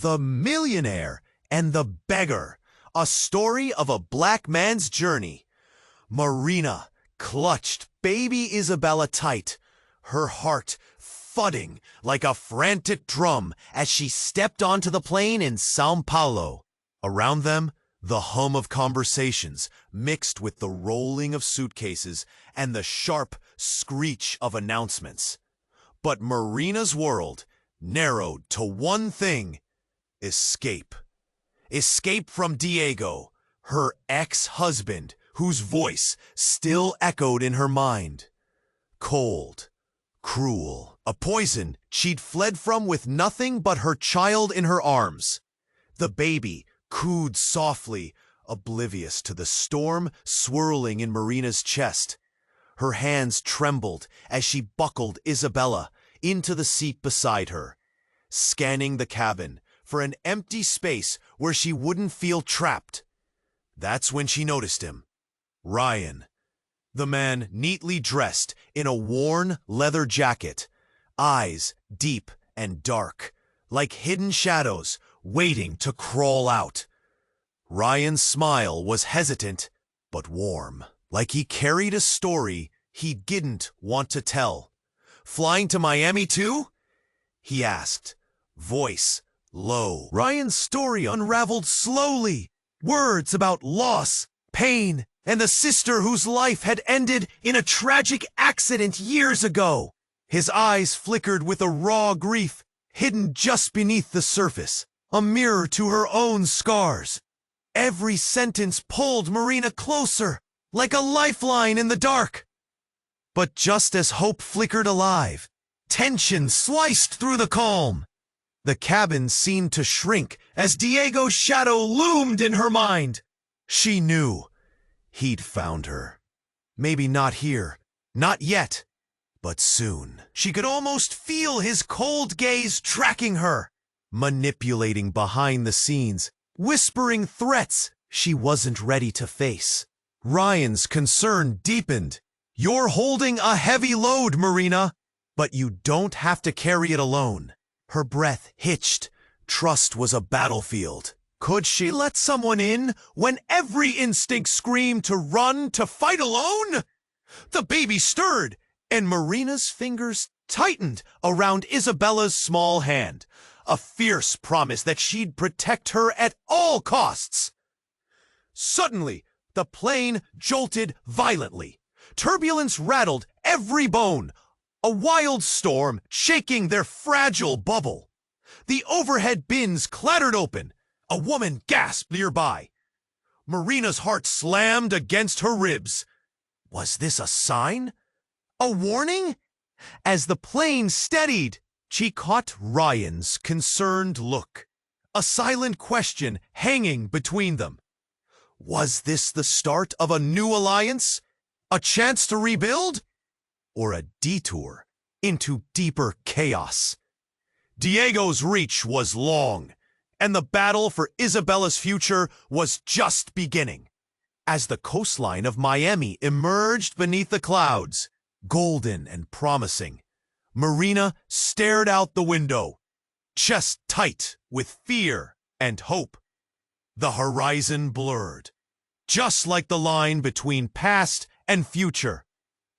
The Millionaire and the Beggar, a story of a black man's journey. Marina clutched baby Isabella tight, her heart thudding like a frantic drum as she stepped onto the plane in São Paulo. Around them, the hum of conversations mixed with the rolling of suitcases and the sharp screech of announcements. But Marina's world narrowed to one thing: escape. Escape from Diego, her ex-husband, whose voice still echoed in her mind. Cold, cruel, a poison she'd fled from with nothing but her child in her arms. The baby cooed softly, oblivious to the storm swirling in Marina's chest. Her hands trembled as she buckled Isabella into the seat beside her, scanning the cabin for an empty space where she wouldn't feel trapped. That's when she noticed him. Ryan, the man neatly dressed in a worn leather jacket, eyes deep and dark, like hidden shadows waiting to crawl out. Ryan's smile was hesitant but warm, like he carried a story he didn't want to tell. "Flying to Miami too?" he asked, voice low. Ryan's story unraveled slowly. Words about loss, pain, and the sister whose life had ended in a tragic accident years ago. His eyes flickered with a raw grief hidden just beneath the surface, a mirror to her own scars. Every sentence pulled Marina closer, like a lifeline in the dark. But just as hope flickered alive, tension sliced through the calm. The cabin seemed to shrink as Diego's shadow loomed in her mind. She knew he'd found her. Maybe not here, not yet, but soon. She could almost feel his cold gaze tracking her, manipulating behind the scenes, whispering threats she wasn't ready to face. Ryan's concern deepened. "You're holding a heavy load, Marina, but you don't have to carry it alone." Her breath hitched. Trust was a battlefield. Could she let someone in when every instinct screamed to run, to fight alone? The baby stirred, and Marina's fingers tightened around Isabella's small hand, a fierce promise that she'd protect her at all costs. Suddenly, the plane jolted violently. Turbulence rattled every bone, a wild storm shaking their fragile bubble. The overhead bins clattered open. A woman gasped nearby. Marina's heart slammed against her ribs. Was this a sign? A warning? As the plane steadied, she caught Ryan's concerned look, a silent question hanging between them. Was this the start of a new alliance? A chance to rebuild? Or a detour into deeper chaos? Diego's reach was long, and the battle for Isabella's future was just beginning. As the coastline of Miami emerged beneath the clouds, golden and promising, Marina stared out the window, chest tight with fear and hope. The horizon blurred, just like the line between past and future.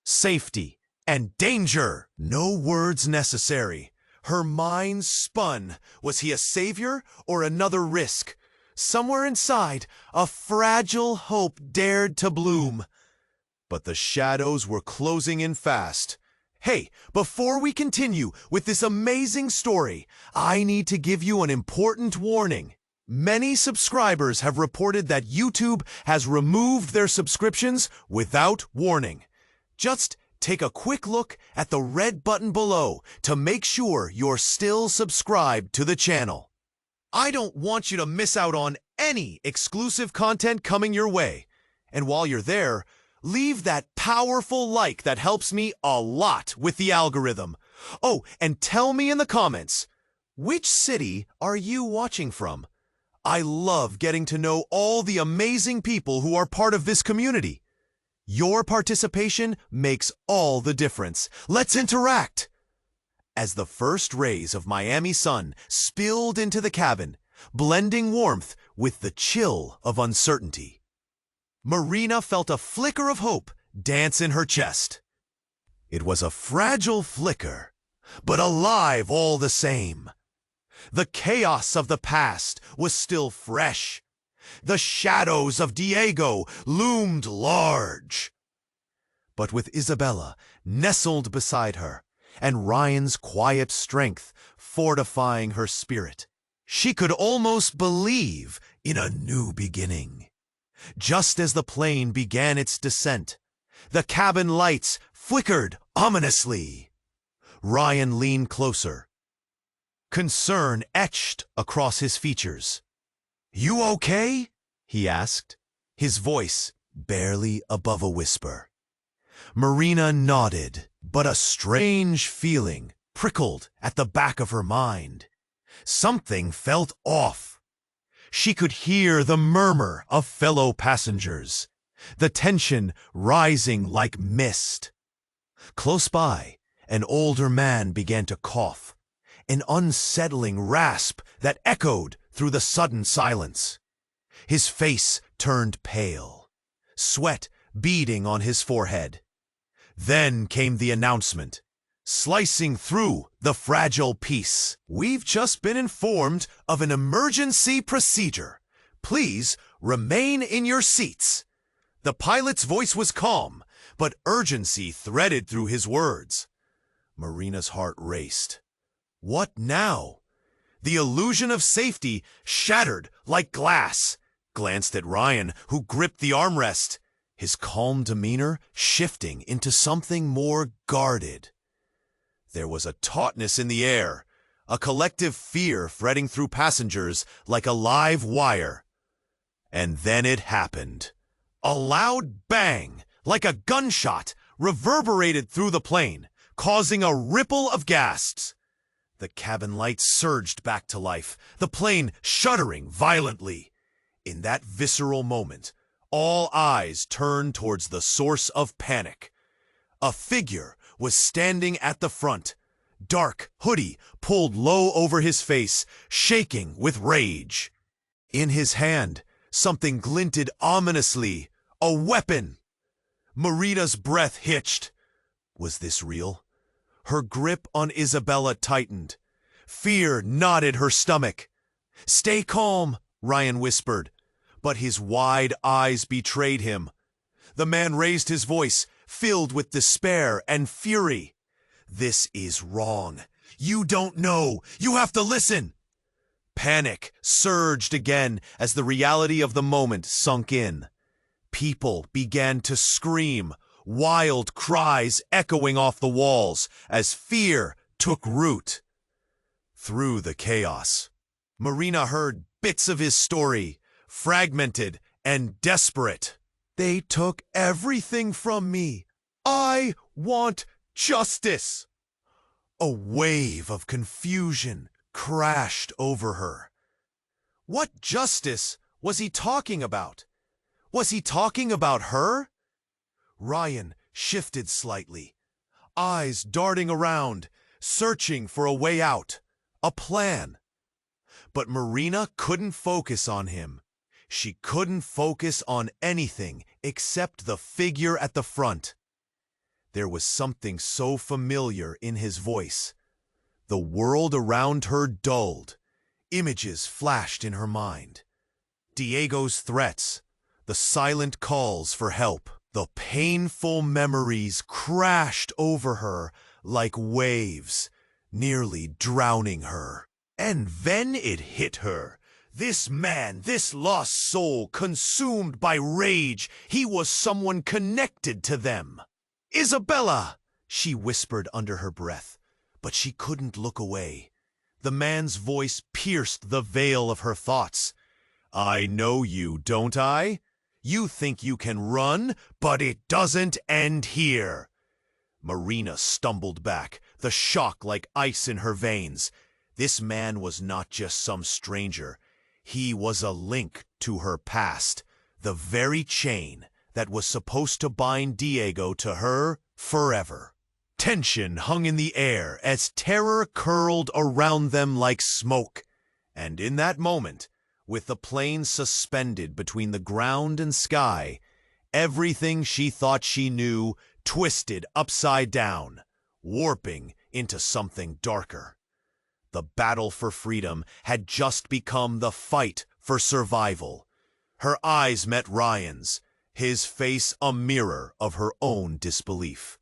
Safety and danger, no words necessary. Her mind spun. Was he a savior or another risk? Somewhere inside, a fragile hope dared to bloom. But the shadows were closing in fast. Hey, before we continue with this amazing story, I need to give you an important warning. Many subscribers have reported that YouTube has removed their subscriptions without warning. Just take a quick look at the red button below to make sure you're still subscribed to the channel. I don't want you to miss out on any exclusive content coming your way. And while you're there, leave that powerful like that helps me a lot with the algorithm. Oh, and tell me in the comments, which city are you watching from? I love getting to know all the amazing people who are part of this community. Your participation makes all the difference. Let's interact. as the first rays of Miami sun spilled into the cabin, blending warmth with the chill of uncertainty. Marina felt a flicker of hope dance in her chest. It was a fragile flicker, but alive all the same. The chaos of the past was still fresh. The shadows of Diego loomed large. But with Isabella nestled beside her, and Ryan's quiet strength fortifying her spirit, she could almost believe in a new beginning. Just as the plane began its descent, the cabin lights flickered ominously. Ryan leaned closer. Concern etched across his features. "You okay?" he asked, his voice barely above a whisper. Marina nodded, but a strange feeling prickled at the back of her mind. Something felt off. She could hear the murmur of fellow passengers, the tension rising like mist. Close by, an older man began to cough, an unsettling rasp that echoed through the sudden silence. His face turned pale, sweat beading on his forehead. Then came the announcement, slicing through the fragile peace. "We've just been informed of an emergency procedure. Please remain in your seats." The pilot's voice was calm, but urgency threaded through his words. Marina's heart raced. What now? The illusion of safety shattered like glass. Glanced at Ryan, who gripped the armrest, his calm demeanor shifting into something more guarded. There was a tautness in the air, a collective fear threading through passengers like a live wire. And then it happened. A loud bang, like a gunshot, reverberated through the plane, causing a ripple of gasps. The cabin lights surged back to life, the plane shuddering violently. In that visceral moment, all eyes turned towards the source of panic. A figure was standing at the front, dark hoodie pulled low over his face, shaking with rage. In his hand, something glinted ominously, a weapon. Marina's breath hitched. Was this real? Her grip on Isabella tightened. Fear knotted her stomach. "Stay calm," Ryan whispered, but his wide eyes betrayed him. The man raised his voice, filled with despair and fury. "This is wrong. You don't know. You have to listen." Panic surged again as the reality of the moment sunk in. People began to scream, wild cries echoing off the walls as fear took root. Through the chaos, Marina heard bits of his story, fragmented and desperate. "They took everything from me. I want justice." A wave of confusion crashed over her. What justice was he talking about? Was he talking about her? Ryan shifted slightly, eyes darting around, searching for a way out, a plan. But Marina couldn't focus on him. She couldn't focus on anything except the figure at the front. There was something so familiar in his voice. The world around her dulled. Images flashed in her mind. Diego's threats, the silent calls for help, the painful memories crashed over her like waves, nearly drowning her. And then it hit her. This man, this lost soul, consumed by rage, he was someone connected to them. "Isabella!" she whispered under her breath, but she couldn't look away. The man's voice pierced the veil of her thoughts. "I know you, don't I? You think you can run, but it doesn't end here." Marina stumbled back, the shock like ice in her veins. This man was not just some stranger. He was a link to her past, the very chain that was supposed to bind Diego to her forever. Tension hung in the air as terror curled around them like smoke. And in that moment, with the plane suspended between the ground and sky, everything she thought she knew twisted upside down, warping into something darker. The battle for freedom had just become the fight for survival. Her eyes met Ryan's, his face a mirror of her own disbelief.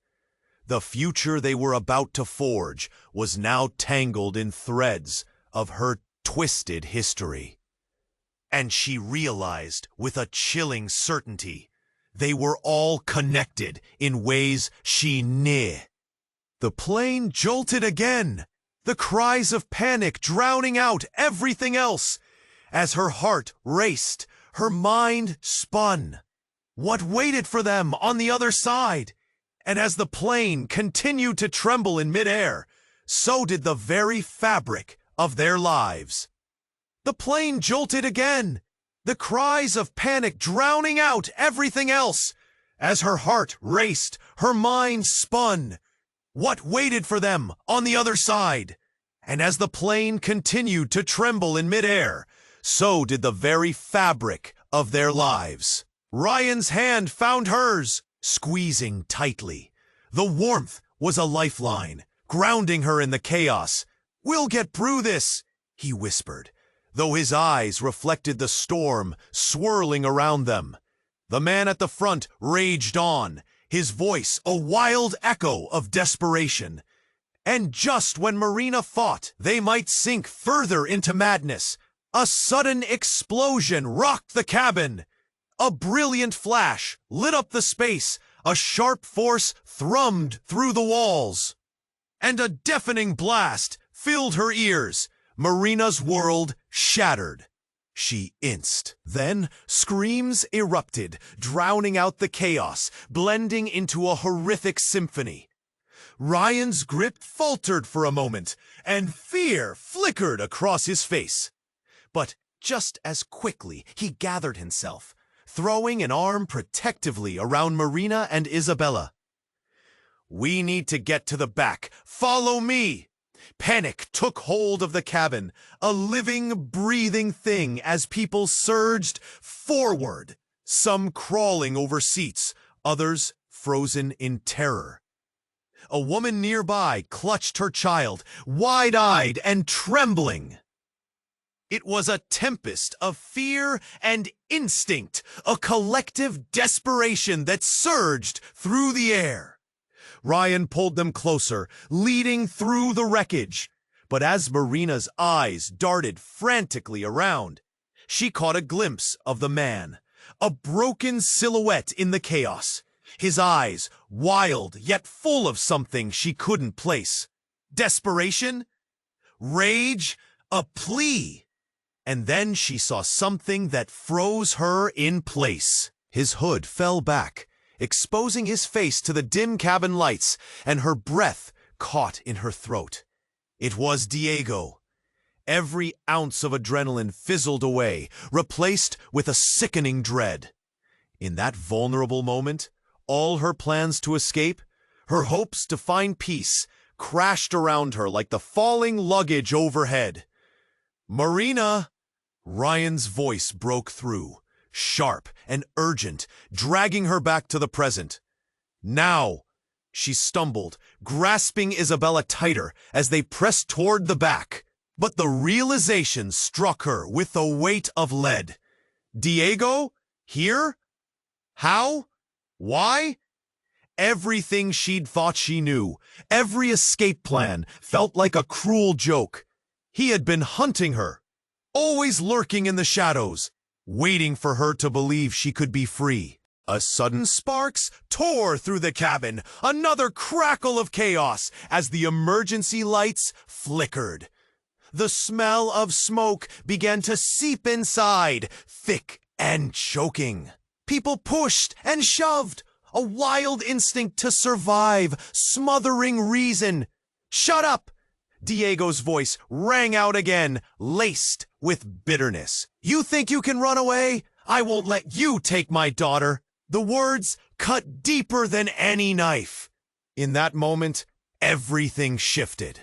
The future they were about to forge was now tangled in threads of her twisted history. And she realized with a chilling certainty they were all connected in ways she knew. The plane jolted again, the cries of panic drowning out everything else. As her heart raced, her mind spun. What waited for them on the other side? And as the plane continued to tremble in midair, so did the very fabric of their lives. The plane jolted again, the cries of panic drowning out everything else. As her heart raced, her mind spun. What waited for them on the other side? And as the plane continued to tremble in midair, so did the very fabric of their lives. Ryan's hand found hers, squeezing tightly. The warmth was a lifeline, grounding her in the chaos. "We'll get through this," he whispered, though his eyes reflected the storm swirling around them. The man at the front raged on, his voice a wild echo of desperation. And just when Marina thought they might sink further into madness, a sudden explosion rocked the cabin. A brilliant flash lit up the space, a sharp force thrummed through the walls. And a deafening blast filled her ears. Marina's world shattered. She inced. Then screams erupted, drowning out the chaos, blending into a horrific symphony. Ryan's grip faltered for a moment, and fear flickered across his face. But just as quickly he gathered himself, throwing an arm protectively around Marina and Isabella. "We need to get to the back. Follow me." Panic took hold of the cabin, a living, breathing thing as people surged forward, some crawling over seats, others frozen in terror. A woman nearby clutched her child, wide-eyed and trembling. It was a tempest of fear and instinct, a collective desperation that surged through the air. Ryan pulled them closer, leading through the wreckage. But as Marina's eyes darted frantically around, she caught a glimpse of the man, a broken silhouette in the chaos. His eyes, wild yet full of something she couldn't place. Desperation? Rage? A plea? And then she saw something that froze her in place. His hood fell back, exposing his face to the dim cabin lights, and her breath caught in her throat. It was Diego. Every ounce of adrenaline fizzled away, replaced with a sickening dread. In that vulnerable moment, all her plans to escape, her hopes to find peace, crashed around her like the falling luggage overhead. "Marina!" Ryan's voice broke through, sharp and urgent, dragging her back to the present. "Now!" She stumbled, grasping Isabella tighter as they pressed toward the back. But the realization struck her with the weight of lead. Diego? Here? How? Why? Everything she'd thought she knew, every escape plan, felt like a cruel joke. He had been hunting her, always lurking in the shadows, waiting for her to believe she could be free. A sudden sparks tore through the cabin, another crackle of chaos as the emergency lights flickered. The smell of smoke began to seep inside, thick and choking. People pushed and shoved, a wild instinct to survive, smothering reason. "Shut up!" Diego's voice rang out again, laced with bitterness. "You think you can run away? I won't let you take my daughter." The words cut deeper than any knife. In that moment, everything shifted.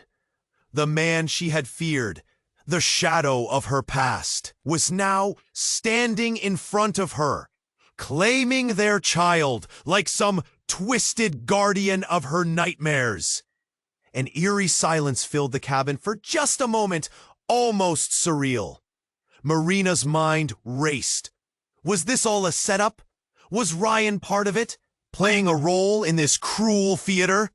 The man she had feared, the shadow of her past, was now standing in front of her, claiming their child like some twisted guardian of her nightmares. An eerie silence filled the cabin for just a moment, almost surreal. Marina's mind raced. Was this all a setup? Was Ryan part of it, playing a role in this cruel theater?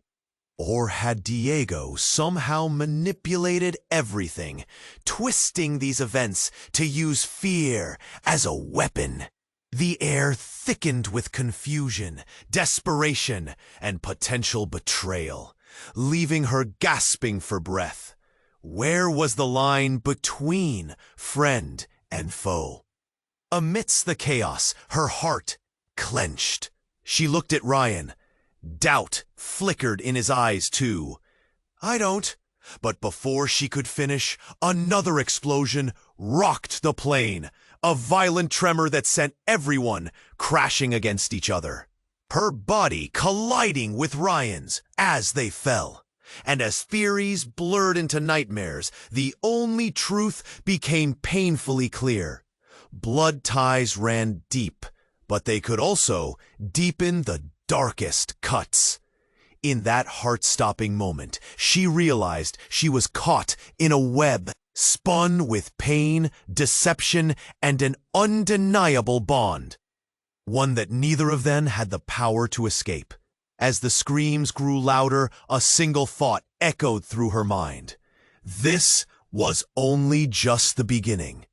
Or had Diego somehow manipulated everything, twisting these events to use fear as a weapon? The air thickened with confusion, desperation, and potential betrayal, leaving her gasping for breath. Where was the line between friend and foe? Amidst the chaos, her heart clenched. She looked at Ryan. Doubt flickered in his eyes, too. I don't. But before she could finish, another explosion rocked the plane, a violent tremor that sent everyone crashing against each other. Her body colliding with Ryan's as they fell. And as theories blurred into nightmares, the only truth became painfully clear. Blood ties ran deep, but they could also deepen the darkest cuts. In that heart-stopping moment, she realized she was caught in a web, spun with pain, deception, and an undeniable bond. One that neither of them had the power to escape. As the screams grew louder, a single thought echoed through her mind. This was only just the beginning.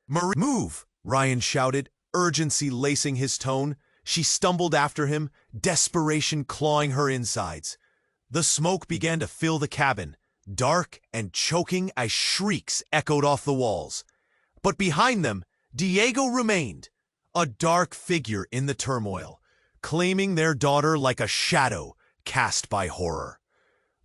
Move! Ryan shouted, urgency lacing his tone. She stumbled after him, desperation clawing her insides. The smoke began to fill the cabin, dark and choking as shrieks echoed off the walls. But behind them, Diego remained, a dark figure in the turmoil, claiming their daughter like a shadow cast by horror.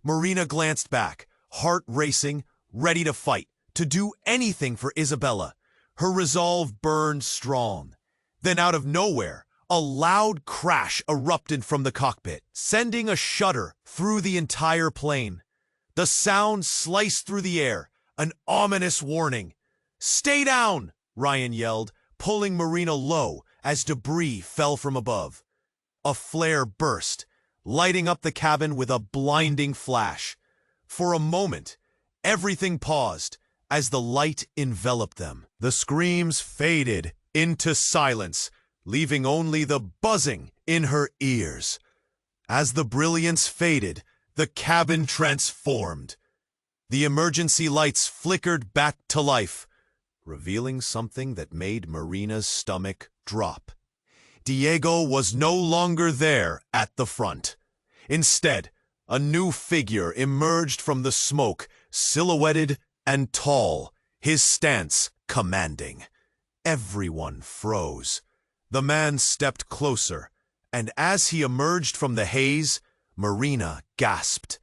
Marina glanced back, heart racing, ready to fight, to do anything for Isabella. Her resolve burned strong. Then out of nowhere, a loud crash erupted from the cockpit, sending a shudder through the entire plane. The sound sliced through the air, an ominous warning. "Stay down!" Ryan yelled, pulling Marina low as debris fell from above. A flare burst, lighting up the cabin with a blinding flash. For a moment, everything paused as the light enveloped them. The screams faded into silence, leaving only the buzzing in her ears. As the brilliance faded, the cabin transformed. The emergency lights flickered back to life, revealing something that made Marina's stomach drop. Diego was no longer there at the front. Instead, a new figure emerged from the smoke, silhouetted and tall, his stance commanding. Everyone froze. The man stepped closer, and as he emerged from the haze, Marina gasped.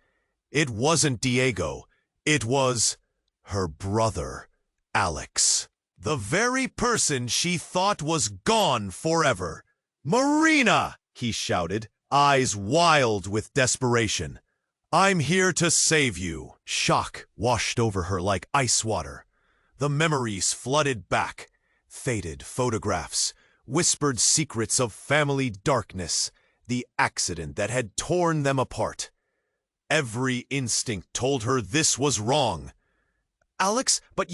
It wasn't Diego. It was her brother, Alex. The very person she thought was gone forever. "Marina!" he shouted, eyes wild with desperation. "I'm here to save you." Shock washed over her like ice water. The memories flooded back. Faded photographs, whispered secrets of family darkness, the accident that had torn them apart. Every instinct told her this was wrong. "Alex, but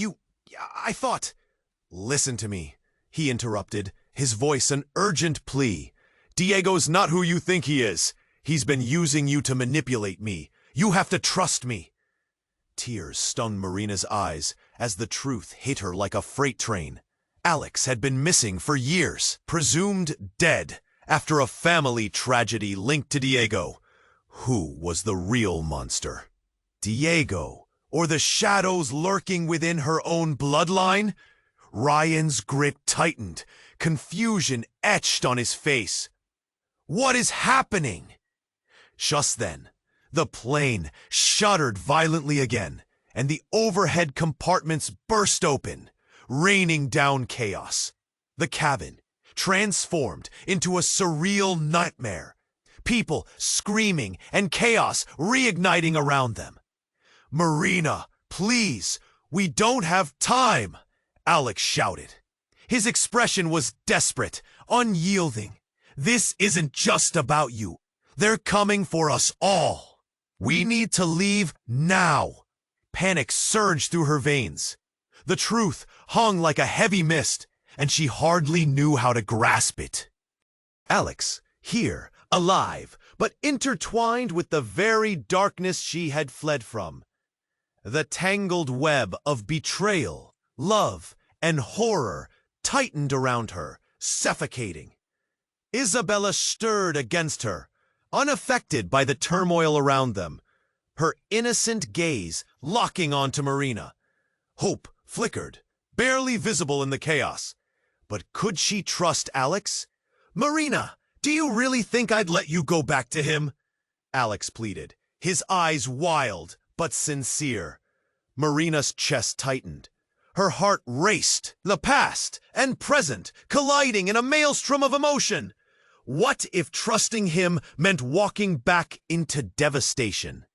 I thought—" "Listen to me," he interrupted, his voice an urgent plea. "Diego's not who you think he is. He's been using you to manipulate me. You have to trust me." Tears stung Marina's eyes as the truth hit her like a freight train. Alex had been missing for years, presumed dead, after a family tragedy linked to Diego. Who was the real monster? Diego, or the shadows lurking within her own bloodline? Ryan's grip tightened, confusion etched on his face. What is happening? Just then, the plane shuddered violently again, and the overhead compartments burst open, raining down chaos. The cabin transformed into a surreal nightmare. people screaming and chaos reigniting around them. "Marina, please, we don't have time," Alex shouted. His expression was desperate, unyielding. "This isn't just about you. They're coming for us all. We need to leave now." Panic surged through her veins. The truth hung like a heavy mist, and she hardly knew how to grasp it. Alex, here, alive, but intertwined with the very darkness she had fled from. The tangled web of betrayal, love, and horror tightened around her, suffocating. Isabella stirred against her, unaffected by the turmoil around them, her innocent gaze locking onto Marina. Hope flickered, barely visible in the chaos. But could she trust Alex? "Marina, do you really think I'd let you go back to him?" Alex pleaded, his eyes wild but sincere. Marina's chest tightened. Her heart raced, the past and present colliding in a maelstrom of emotion. What if trusting him meant walking back into devastation?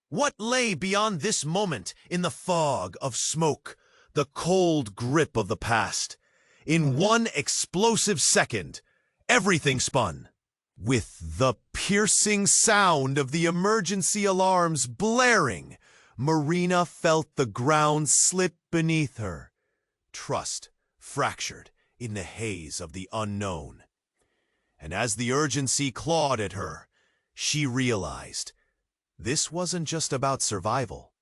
What lay beyond this moment in the fog of smoke, the cold grip of the past? In one explosive second, everything spun. With the piercing sound of the emergency alarms blaring, Marina felt the ground slip beneath her. Trust fractured in the haze of the unknown. And as the urgency clawed at her, she realized this wasn't just about survival.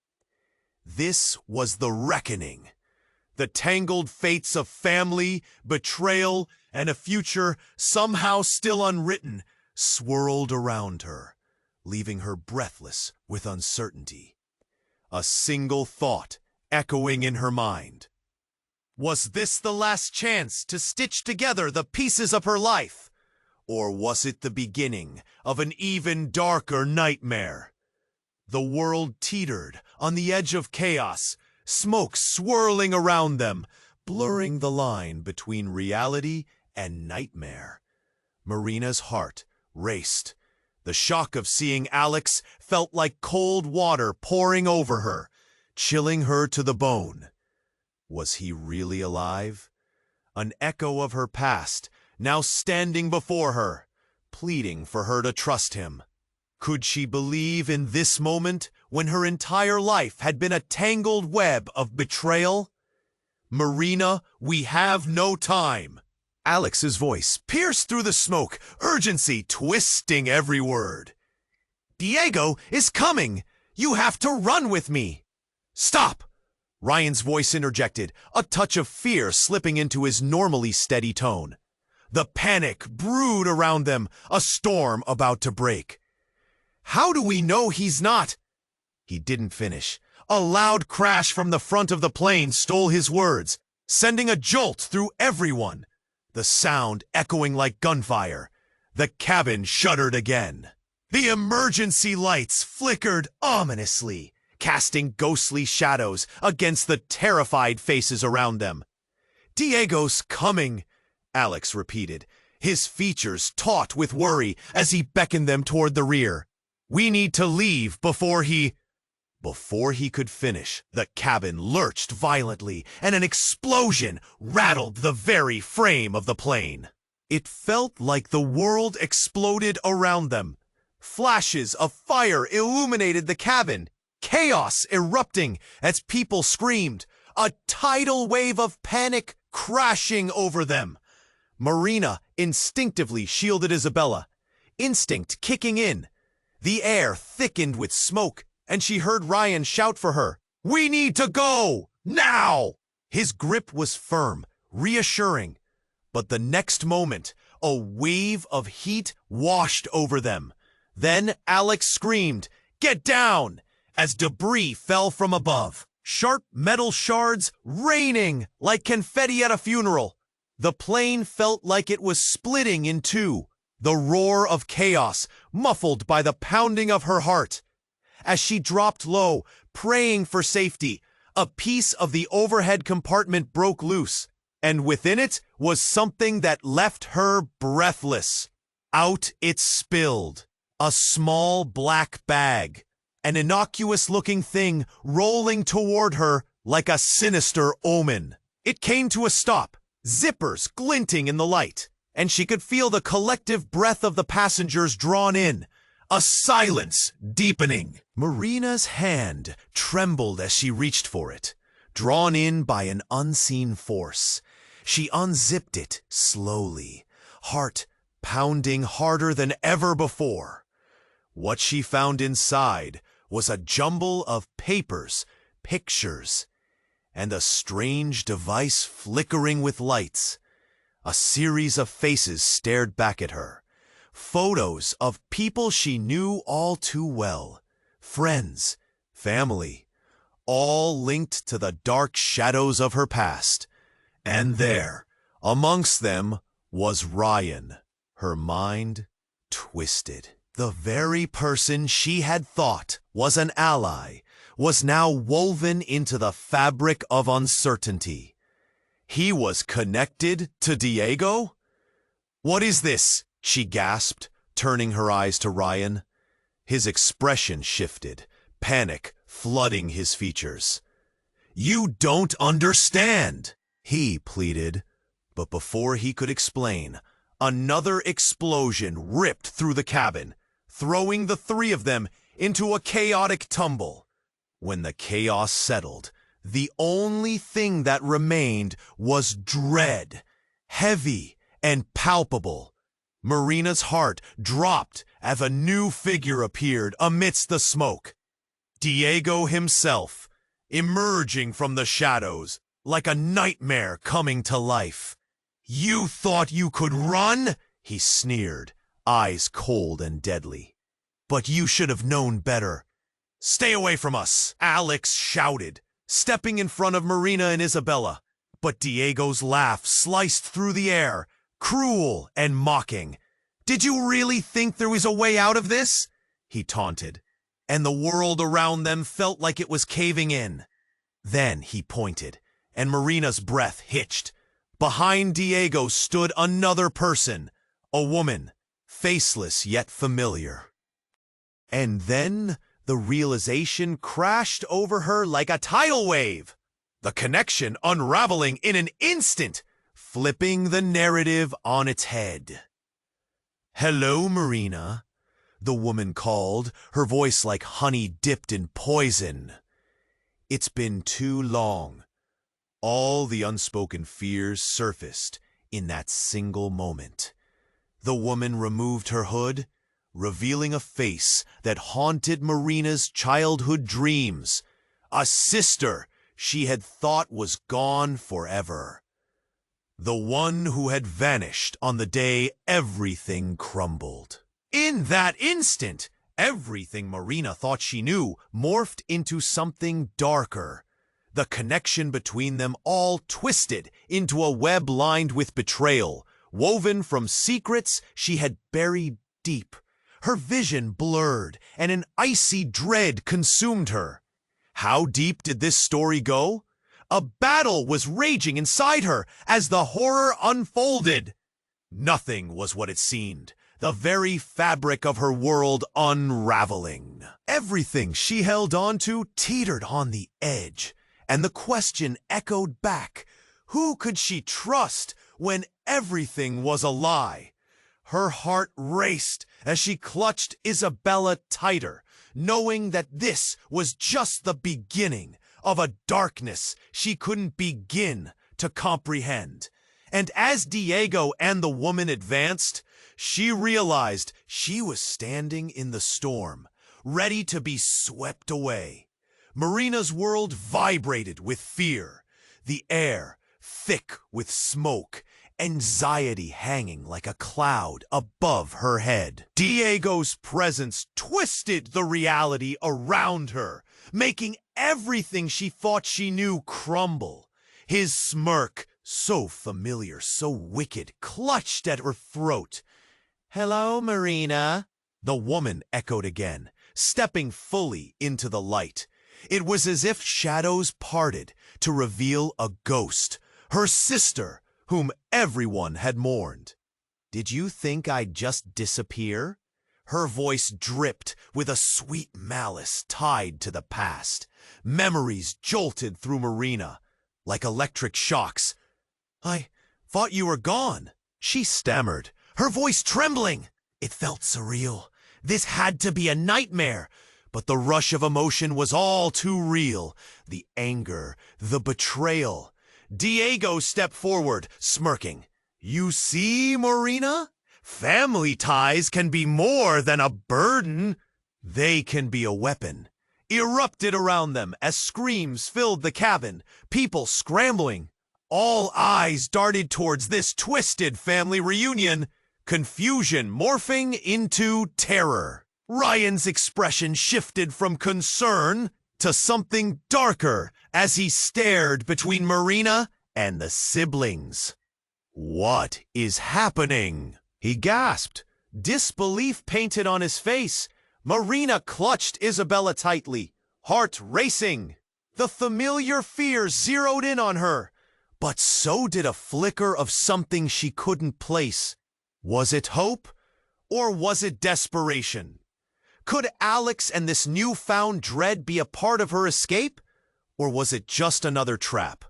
This was the reckoning. The tangled fates of family, betrayal, and a future somehow still unwritten swirled around her, leaving her breathless with uncertainty. A single thought echoing in her mind. Was this the last chance to stitch together the pieces of her life? Or was it the beginning of an even darker nightmare? The world teetered on the edge of chaos, smoke swirling around them, blurring the line between reality and nightmare. Marina's heart raced. The shock of seeing Alex felt like cold water pouring over her, chilling her to the bone. Was he really alive? An echo of her past, now standing before her, pleading for her to trust him. Could she believe in this moment when her entire life had been a tangled web of betrayal? "Marina, we have no time." Alex's voice pierced through the smoke, urgency twisting every word. "Diego is coming! You have to run with me!" "Stop!" Ryan's voice interjected, a touch of fear slipping into his normally steady tone. The panic brewed around them, a storm about to break. "How do we know he's not?" He didn't finish. A loud crash from the front of the plane stole his words, sending a jolt through everyone. The sound echoing like gunfire. The cabin shuddered again. The emergency lights flickered ominously, casting ghostly shadows against the terrified faces around them. "Diego's coming," Alex repeated, his features taut with worry as he beckoned them toward the rear. "We need to leave before he..." Before he could finish, the cabin lurched violently, and an explosion rattled the very frame of the plane. It felt like the world exploded around them. Flashes of fire illuminated the cabin, chaos erupting as people screamed, a tidal wave of panic crashing over them. Marina instinctively shielded Isabella, instinct kicking in. The air thickened with smoke, and she heard Ryan shout for her, "We need to go! Now!" His grip was firm, reassuring, but the next moment, a wave of heat washed over them. Then Alex screamed, "Get down!" as debris fell from above, sharp metal shards raining like confetti at a funeral. The plane felt like it was splitting in two, the roar of chaos muffled by the pounding of her heart. As she dropped low, praying for safety, a piece of the overhead compartment broke loose, and within it was something that left her breathless. Out it spilled, a small black bag, an innocuous-looking thing rolling toward her like a sinister omen. It came to a stop, zippers glinting in the light, and she could feel the collective breath of the passengers drawn in, a silence deepening. Marina's hand trembled as she reached for it, drawn in by an unseen force. She unzipped it slowly, heart pounding harder than ever before. What she found inside was a jumble of papers, pictures, and a strange device flickering with lights. A series of faces stared back at her. Photos of people she knew all too well. Friends, family, all linked to the dark shadows of her past. And there, amongst them, was Ryan, her mind twisted. The very person she had thought was an ally was now woven into the fabric of uncertainty. He was connected to Diego? "What is this?" she gasped, turning her eyes to Ryan. His expression shifted, panic flooding his features. "You don't understand," he pleaded. But before he could explain, another explosion ripped through the cabin, throwing the three of them into a chaotic tumble. When the chaos settled, the only thing that remained was dread, heavy and palpable. Marina's heart dropped as a new figure appeared amidst the smoke. Diego himself, emerging from the shadows like a nightmare coming to life. "You thought you could run?" he sneered, eyes cold and deadly. "But you should have known better." "Stay away from us," Alex shouted, stepping in front of Marina and Isabella. But Diego's laugh sliced through the air, cruel and mocking. "Did you really think there was a way out of this?" he taunted, and the world around them felt like it was caving in. Then he pointed, and Marina's breath hitched. Behind Diego stood another person, a woman, faceless yet familiar. And then the realization crashed over her like a tidal wave, the connection unraveling in an instant, flipping the narrative on its head. "Hello, Marina," the woman called, her voice like honey dipped in poison. "It's been too long." All the unspoken fears surfaced in that single moment. The woman removed her hood, revealing a face that haunted Marina's childhood dreams, a sister she had thought was gone forever. The one who had vanished on the day everything crumbled. In that instant, everything Marina thought she knew morphed into something darker. The connection between them all twisted into a web lined with betrayal, woven from secrets she had buried deep. Her vision blurred, and an icy dread consumed her. How deep did this story go? A battle was raging inside her as the horror unfolded. Nothing was what it seemed, the very fabric of her world unraveling. Everything she held on to teetered on the edge, and the question echoed back. Who could she trust when everything was a lie? Her heart raced as she clutched Isabella tighter, knowing that this was just the beginning of a darkness she couldn't begin to comprehend. And as Diego and the woman advanced, she realized she was standing in the storm, ready to be swept away. Marina's world vibrated with fear, the air thick with smoke, anxiety hanging like a cloud above her head. Diego's presence twisted the reality around her, making everything she thought she knew crumble. His smirk, so familiar, so wicked, clutched at her throat. "Hello, Marina," the woman echoed again, stepping fully into the light. It was as if shadows parted to reveal a ghost, her sister, whom everyone had mourned. Did you think I'd just disappear? Her voice dripped with a sweet malice tied to the past. Memories jolted through Marina like electric shocks. I thought you were gone, she stammered, her voice trembling. It felt surreal. This had to be a nightmare. But the rush of emotion was all too real. The anger, the betrayal. Diego stepped forward, smirking. You see, Marina? Family ties can be more than a burden. They can be a weapon. Erupted around them as screams filled the cabin, people scrambling. All eyes darted towards this twisted family reunion, confusion morphing into terror. Ryan's expression shifted from concern to something darker as he stared between Marina and the siblings. What is happening? He gasped, disbelief painted on his face. Marina clutched Isabella tightly, heart racing. The familiar fear zeroed in on her, but so did a flicker of something she couldn't place. Was it hope, or was it desperation? Could Alex and this newfound dread be a part of her escape, or was it just another trap?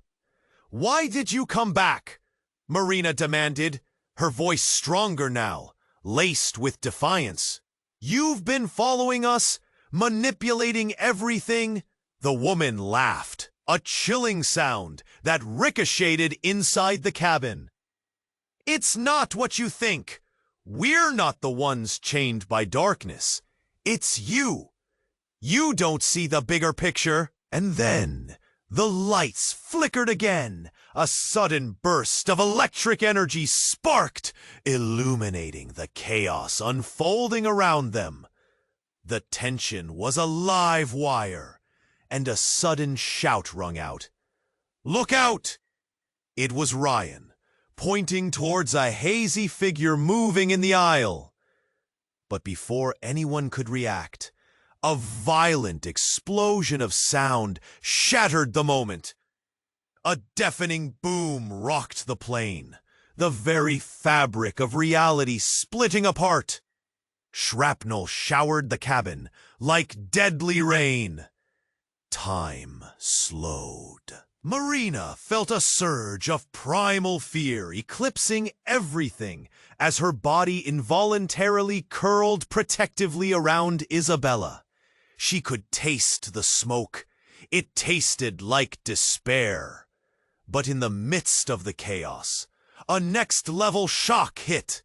Why did you come back? Marina demanded, her voice stronger now, laced with defiance. You've been following us, manipulating everything? The woman laughed, a chilling sound that ricocheted inside the cabin. It's not what you think. We're not the ones chained by darkness. It's you. You don't see the bigger picture. And then the lights flickered again. A sudden burst of electric energy sparked, illuminating the chaos unfolding around them. The tension was a live wire, and a sudden shout rung out. Look out! It was Ryan, pointing towards a hazy figure moving in the aisle. But before anyone could react, a violent explosion of sound shattered the moment. A deafening boom rocked the plane, the very fabric of reality splitting apart. Shrapnel showered the cabin like deadly rain. Time slowed. Marina felt a surge of primal fear eclipsing everything as her body involuntarily curled protectively around Isabella. She could taste the smoke. It tasted like despair. But in the midst of the chaos, a next-level shock hit.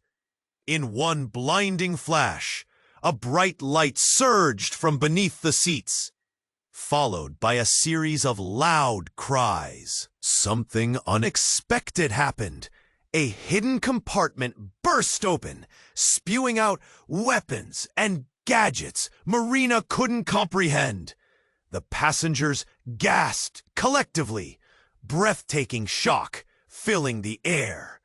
In one blinding flash, a bright light surged from beneath the seats, followed by a series of loud cries. Something unexpected happened. A hidden compartment burst open, spewing out weapons and gadgets Marina couldn't comprehend. The passengers gasped collectively, breathtaking shock filling the air.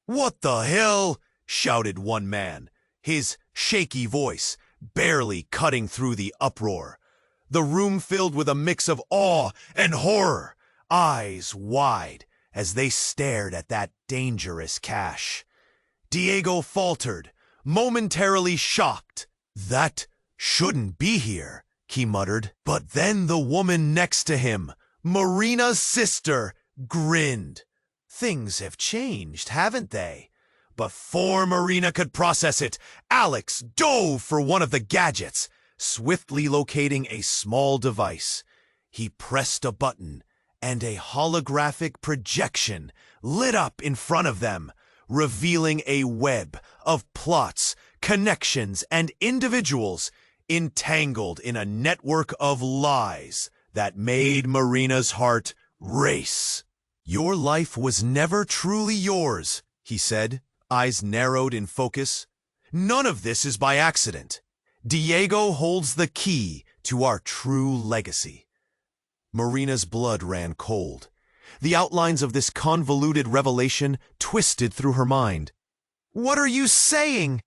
What the hell? Shouted one man, his shaky voice barely cutting through the uproar. The room filled with a mix of awe and horror, eyes wide as they stared at that dangerous cache. Diego faltered, momentarily shocked. That shouldn't be here, he muttered. But then the woman next to him, Marina's sister, grinned. Things have changed, haven't they? Before Marina could process it, Alex dove for one of the gadgets, swiftly locating a small device. He pressed a button, and a holographic projection lit up in front of them, revealing a web of plots, connections, and individuals entangled in a network of lies that made Marina's heart race. Your life was never truly yours, he said, eyes narrowed in focus. None of this is by accident. Diego holds the key to our true legacy. Marina's blood ran cold. The outlines of this convoluted revelation twisted through her mind. What are you saying?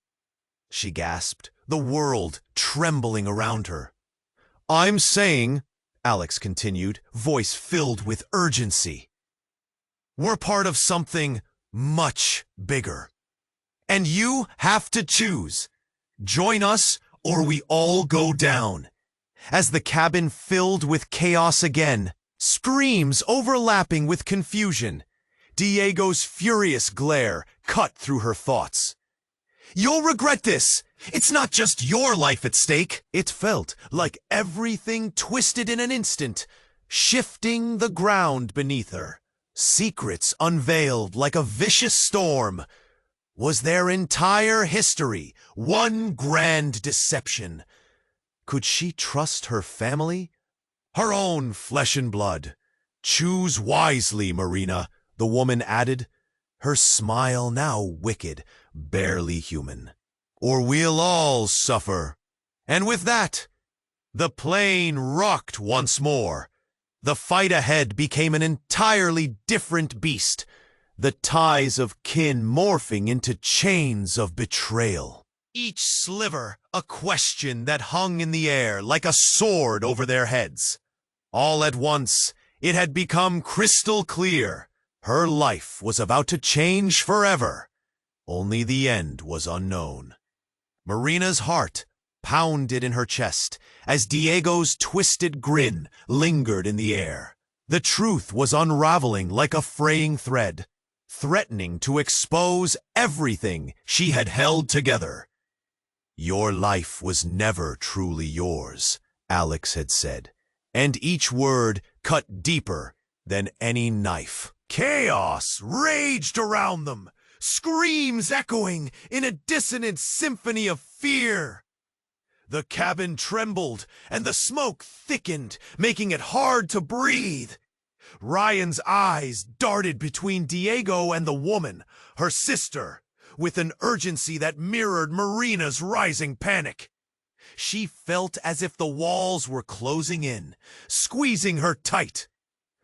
She gasped, the world trembling around her. I'm saying, Alex continued, voice filled with urgency, we're part of something much bigger. And you have to choose. Join us or we all go down. As the cabin filled with chaos again, screams overlapping with confusion, Diego's furious glare cut through her thoughts. You'll regret this. It's not just your life at stake. It felt like everything twisted in an instant, shifting the ground beneath her. Secrets unveiled like a vicious storm. Was their entire history one grand deception? Could she trust her family? Her own flesh and blood. Choose wisely, Marina, the woman added, her smile now wicked, barely human. Or we'll all suffer. And with that, the plane rocked once more. The fight ahead became an entirely different beast, the ties of kin morphing into chains of betrayal. Each sliver a question that hung in the air like a sword over their heads. All at once, it had become crystal clear. Her life was about to change forever. Only the end was unknown. Marina's heart pounded in her chest as Diego's twisted grin lingered in the air. The truth was unraveling like a fraying thread, threatening to expose everything she had held together. Your life was never truly yours, Alex had said, and each word cut deeper than any knife. Chaos raged around them, screams echoing in a dissonant symphony of fear. The cabin trembled, and the smoke thickened, making it hard to breathe. Ryan's eyes darted between Diego and the woman, her sister, with an urgency that mirrored Marina's rising panic. She felt as if the walls were closing in, squeezing her tight.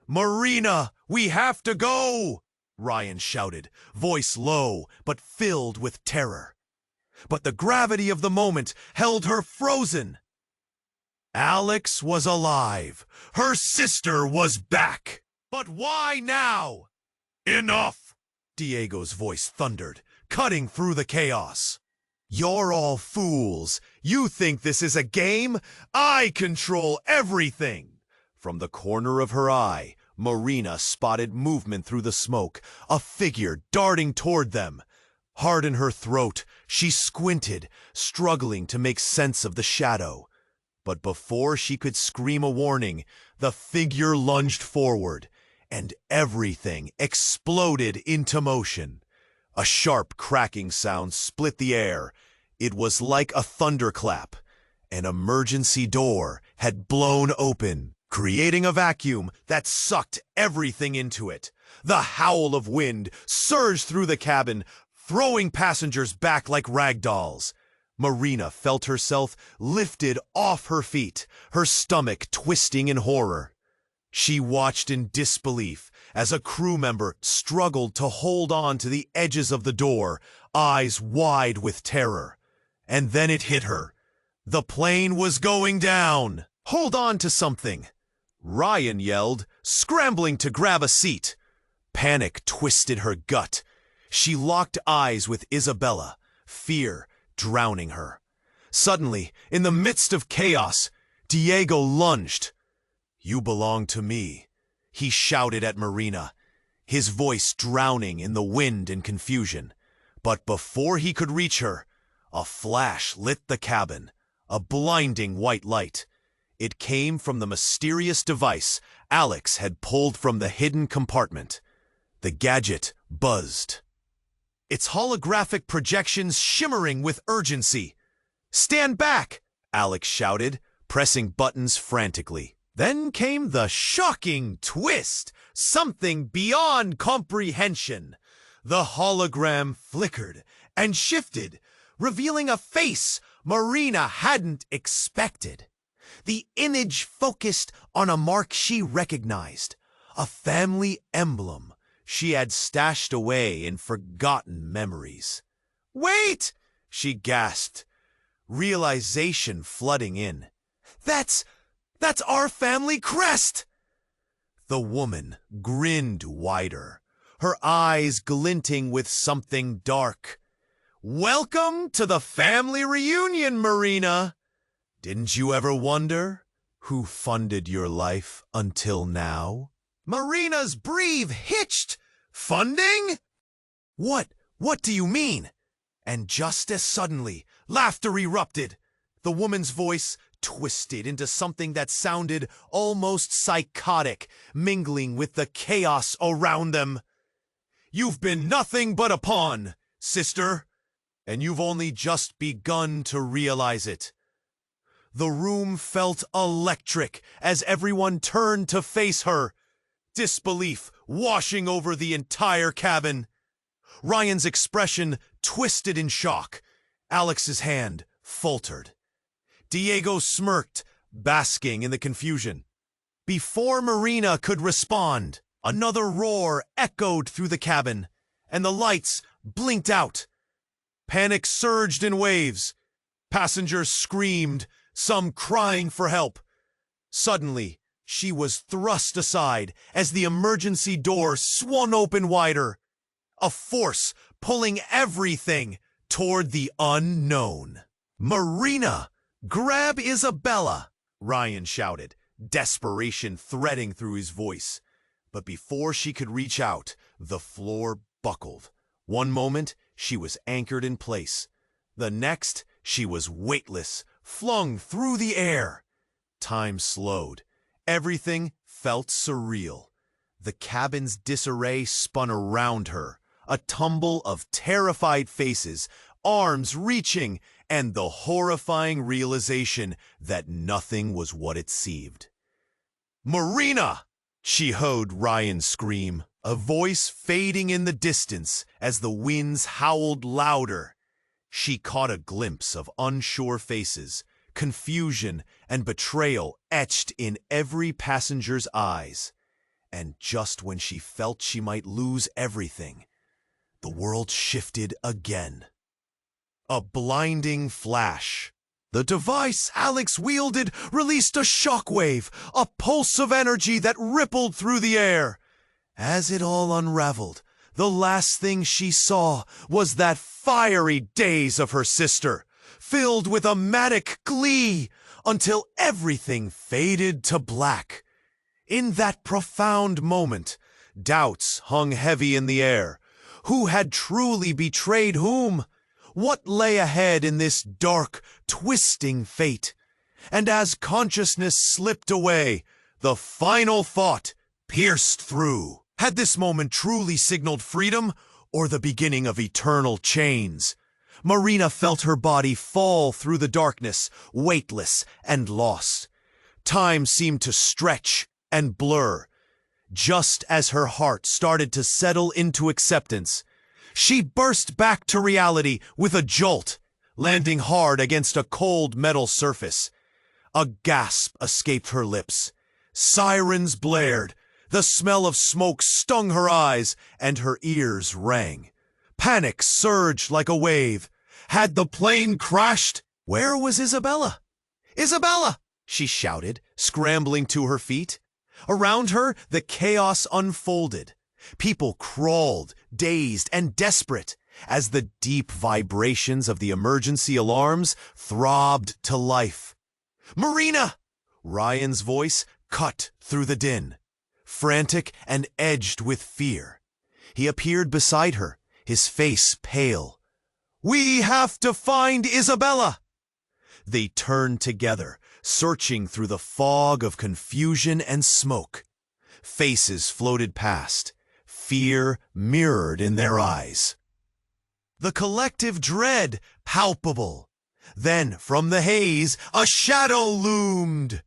"Marina, we have to go!" Ryan shouted, voice low but filled with terror. But the gravity of the moment held her frozen. Alex was alive. Her sister was back. But why now? Enough! Diego's voice thundered, cutting through the chaos. You're all fools. You think this is a game? I control everything. From the corner of her eye, Marina spotted movement through the smoke, a figure darting toward them. Hard in her throat, she squinted, struggling to make sense of the shadow. But before she could scream a warning, the figure lunged forward, and everything exploded into motion. A sharp cracking sound split the air. It was like a thunderclap. An emergency door had blown open, creating a vacuum that sucked everything into it. The howl of wind surged through the cabin, throwing passengers back like rag dolls. Marina felt herself lifted off her feet, her stomach twisting in horror. She watched in disbelief as a crew member struggled to hold on to the edges of the door, eyes wide with terror. And then it hit her. The plane was going down. "Hold on to something!" Ryan yelled, scrambling to grab a seat. Panic twisted her gut. She locked eyes with Isabella, fear drowning her. Suddenly, in the midst of chaos, Diego lunged. "You belong to me," he shouted at Marina, his voice drowning in the wind and confusion. But before he could reach her, a flash lit the cabin, a blinding white light. It came from the mysterious device Alex had pulled from the hidden compartment. The gadget buzzed, its holographic projections shimmering with urgency. "Stand back!" Alex shouted, pressing buttons frantically. Then came the shocking twist, something beyond comprehension. The hologram flickered and shifted, revealing a face Marina hadn't expected. The image focused on a mark she recognized, a family emblem she had stashed away in forgotten memories. "Wait!" she gasped, realization flooding in. That's our family crest!" The woman grinned wider, her eyes glinting with something dark. Welcome to the family reunion, Marina. Didn't you ever wonder who funded your life until now? Marina's breathe hitched. Funding? What do you mean? And just as suddenly, laughter erupted. The woman's voice twisted into something that sounded almost psychotic, mingling with the chaos around them. You've been nothing but a pawn, sister, and you've only just begun to realize it. The room felt electric as everyone turned to face her, disbelief washing over the entire cabin. Ryan's expression twisted in shock. Alex's hand faltered. Diego smirked, basking in the confusion. Before Marina could respond, another roar echoed through the cabin, and the lights blinked out. Panic surged in waves. Passengers screamed, some crying for help. Suddenly, she was thrust aside as the emergency door swung open wider. A force pulling everything toward the unknown. Marina! Grab Isabella! Ryan shouted, desperation threading through his voice. But before she could reach out, the floor buckled. One moment, she was anchored in place. The next, she was weightless, flung through the air. Time slowed. Everything felt surreal. The cabin's disarray spun around her, a tumble of terrified faces, arms reaching, and the horrifying realization that nothing was what it seemed. Marina! She heard Ryan scream, a voice fading in the distance as the winds howled louder. She caught a glimpse of unsure faces, confusion and betrayal etched in every passenger's eyes. And just when she felt she might lose everything, the world shifted again. A blinding flash. The device Alex wielded released a shockwave, a pulse of energy that rippled through the air. As it all unraveled, the last thing she saw was that fiery daze of her sister, filled with a manic glee, until everything faded to black. In that profound moment, doubts hung heavy in the air. Who had truly betrayed whom? What lay ahead in this dark, twisting fate? And as consciousness slipped away, the final thought pierced through. Had this moment truly signaled freedom, or the beginning of eternal chains? Marina felt her body fall through the darkness, weightless and lost. Time seemed to stretch and blur. Just as her heart started to settle into acceptance, she burst back to reality with a jolt, landing hard against a cold metal surface. A gasp escaped her lips. Sirens blared. The smell of smoke stung her eyes, and her ears rang. Panic surged like a wave. Had the plane crashed? Where was Isabella? Isabella! She shouted, scrambling to her feet. Around her, the chaos unfolded. People crawled, dazed and desperate, as the deep vibrations of the emergency alarms throbbed to life. Marina! Ryan's voice cut through the din, frantic and edged with fear. He appeared beside her, his face pale. We have to find Isabella! They turned together, searching through the fog of confusion and smoke. Faces floated past, fear mirrored in their eyes. The collective dread palpable. Then, from the haze, a shadow loomed.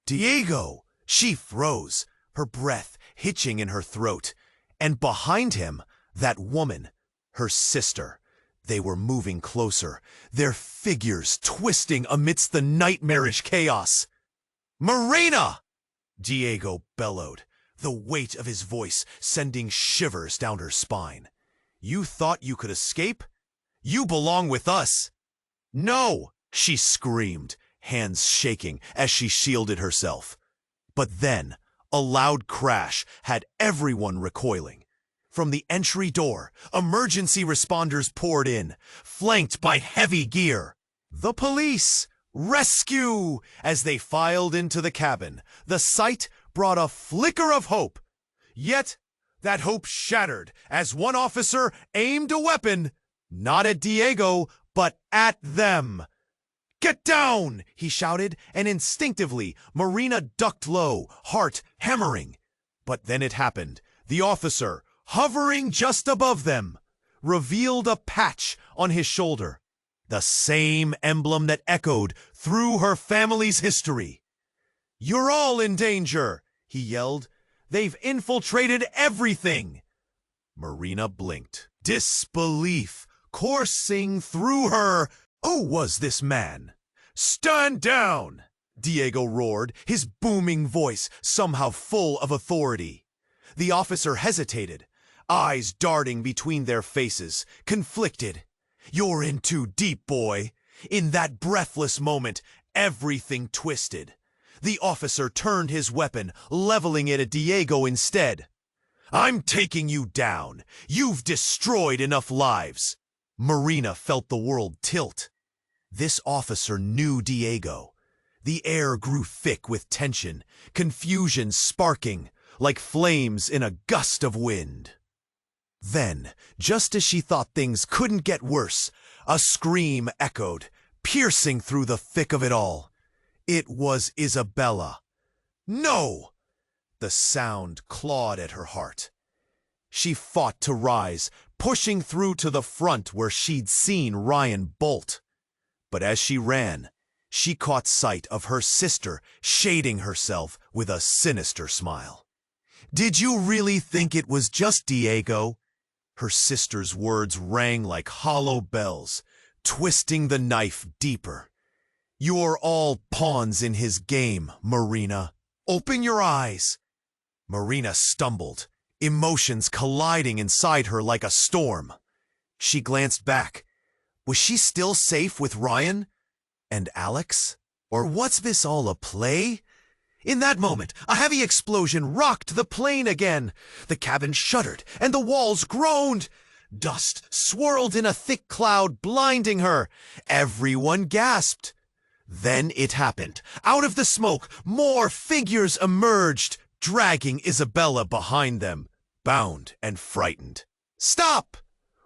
Diego! She froze, her breath hitching in her throat. And behind him, that woman, her sister. They were moving closer, their figures twisting amidst the nightmarish chaos. Marina! Diego bellowed, the weight of his voice sending shivers down her spine. You thought you could escape? You belong with us. No, she screamed, hands shaking as she shielded herself. But then, a loud crash had everyone recoiling. From the entry door, emergency responders poured in, flanked by heavy gear. The police! Rescue! As they filed into the cabin, the sight brought a flicker of hope. Yet, that hope shattered as one officer aimed a weapon, not at Diego, but at them. "Get down!" he shouted, and instinctively, Marina ducked low, heart hammering. But then it happened. The officer, hovering just above them, revealed a patch on his shoulder, the same emblem that echoed through her family's history. "You're all in danger!" he yelled. "They've infiltrated everything!" Marina blinked, disbelief coursing through her. Who was this man? "Stand down!" Diego roared, his booming voice somehow full of authority. The officer hesitated, eyes darting between their faces, conflicted. "You're in too deep, boy." In that breathless moment, everything twisted. The officer turned his weapon, leveling it at Diego instead. "I'm taking you down. You've destroyed enough lives." Marina felt the world tilt. This officer knew Diego. The air grew thick with tension, confusion sparking, like flames in a gust of wind. Then, just as she thought things couldn't get worse, a scream echoed, piercing through the thick of it all. It was Isabella. "No!" The sound clawed at her heart. She fought to rise, pushing through to the front where she'd seen Ryan bolt. But as she ran, she caught sight of her sister shading herself with a sinister smile. "Did you really think it was just Diego?" Her sister's words rang like hollow bells, twisting the knife deeper. "You're all pawns in his game, Marina. Open your eyes." Marina stumbled, emotions colliding inside her like a storm. She glanced back. Was she still safe with Ryan? And Alex? Or what's this all a play? In that moment, a heavy explosion rocked the plane again. The cabin shuddered, and the walls groaned. Dust swirled in a thick cloud, blinding her. Everyone gasped. Then it happened. Out of the smoke, more figures emerged, dragging Isabella behind them, bound and frightened. "Stop!"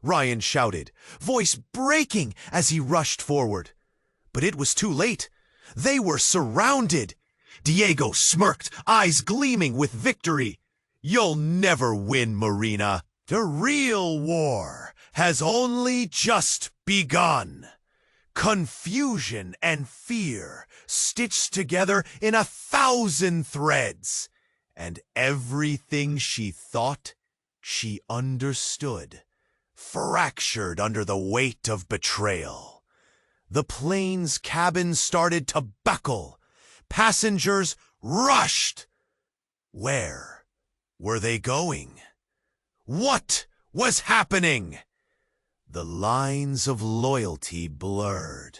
Ryan shouted, voice breaking as he rushed forward. But it was too late. They were surrounded. Diego smirked, eyes gleaming with victory. "You'll never win, Marina. The real war has only just begun." Confusion and fear stitched together in 1,000 threads. And everything she thought she understood fractured under the weight of betrayal. The plane's cabin started to buckle. Passengers rushed. Where were they going? What was happening? The lines of loyalty blurred.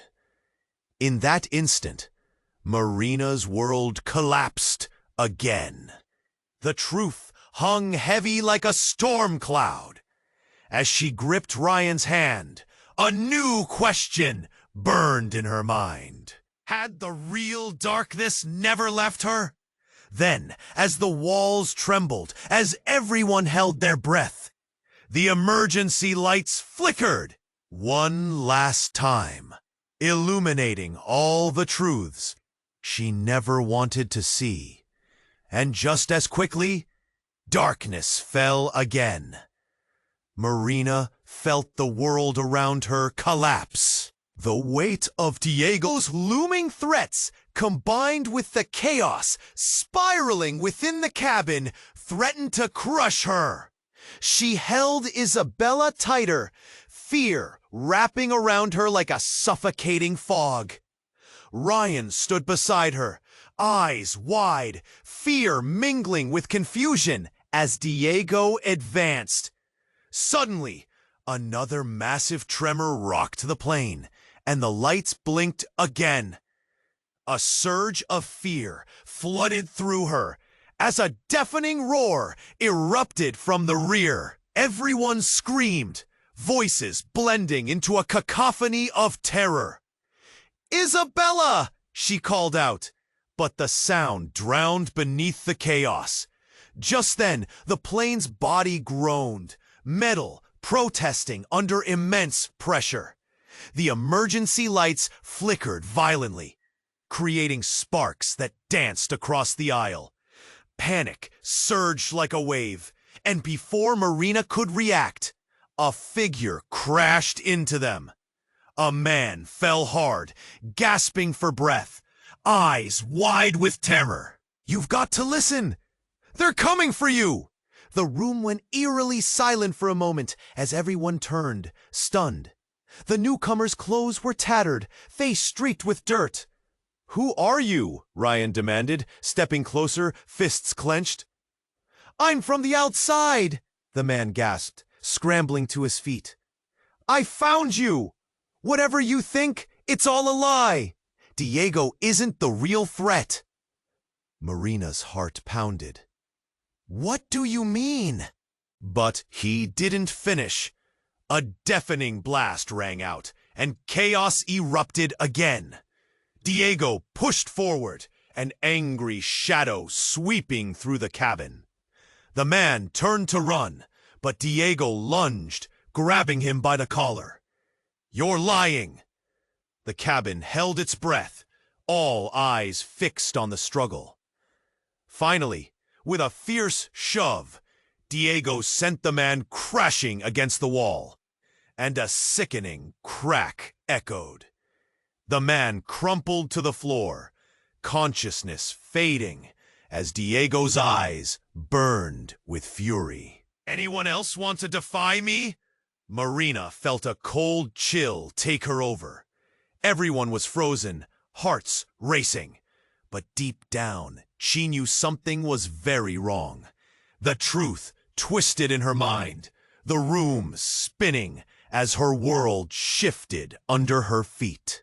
In that instant, Marina's world collapsed again. The truth hung heavy like a storm cloud. As she gripped Ryan's hand, a new question burned in her mind. Had the real darkness never left her? Then, as the walls trembled, as everyone held their breath, the emergency lights flickered one last time, illuminating all the truths she never wanted to see. And just as quickly, darkness fell again. Marina felt the world around her collapse. The weight of Diego's looming threats, combined with the chaos spiraling within the cabin, threatened to crush her. She held Isabella tighter, fear wrapping around her like a suffocating fog. Ryan stood beside her, eyes wide, fear mingling with confusion as Diego advanced. Suddenly, another massive tremor rocked the plane, and the lights blinked again. A surge of fear flooded through her as a deafening roar erupted from the rear. Everyone screamed, voices blending into a cacophony of terror. "Isabella!" she called out, but the sound drowned beneath the chaos. Just then, the plane's body groaned, metal protesting under immense pressure. The emergency lights flickered violently, creating sparks that danced across the aisle. Panic surged like a wave, and before Marina could react, a figure crashed into them. A man fell hard, gasping for breath, eyes wide with terror. "You've got to listen! They're coming for you!" The room went eerily silent for a moment as everyone turned, stunned. The newcomer's clothes were tattered, face streaked with dirt. "Who are you?" Ryan demanded, stepping closer, fists clenched. "I'm from the outside," the man gasped, scrambling to his feet. "I found you! Whatever you think, it's all a lie! Diego isn't the real threat." Marina's heart pounded. "What do you mean?" But he didn't finish. A deafening blast rang out, and chaos erupted again. Diego pushed forward, an angry shadow sweeping through the cabin. The man turned to run, but Diego lunged, grabbing him by the collar. "You're lying!" The cabin held its breath, all eyes fixed on the struggle. Finally, with a fierce shove, Diego sent the man crashing against the wall, and a sickening crack echoed. The man crumpled to the floor, consciousness fading as Diego's eyes burned with fury. "Anyone else want to defy me?" Marina felt a cold chill take her over. Everyone was frozen, hearts racing. But deep down, she knew something was very wrong. The truth twisted in her mind, the room spinning as her world shifted under her feet.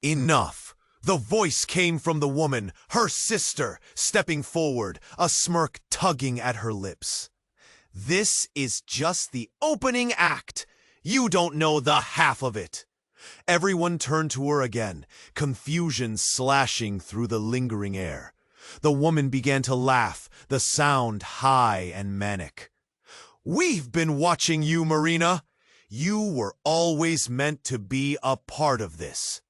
"Enough!" The voice came from the woman, her sister, stepping forward, a smirk tugging at her lips. "This is just the opening act. You don't know the half of it." Everyone turned to her again, confusion slashing through the lingering air. The woman began to laugh, the sound high and manic. "We've been watching you, Marina. You were always meant to be a part of this."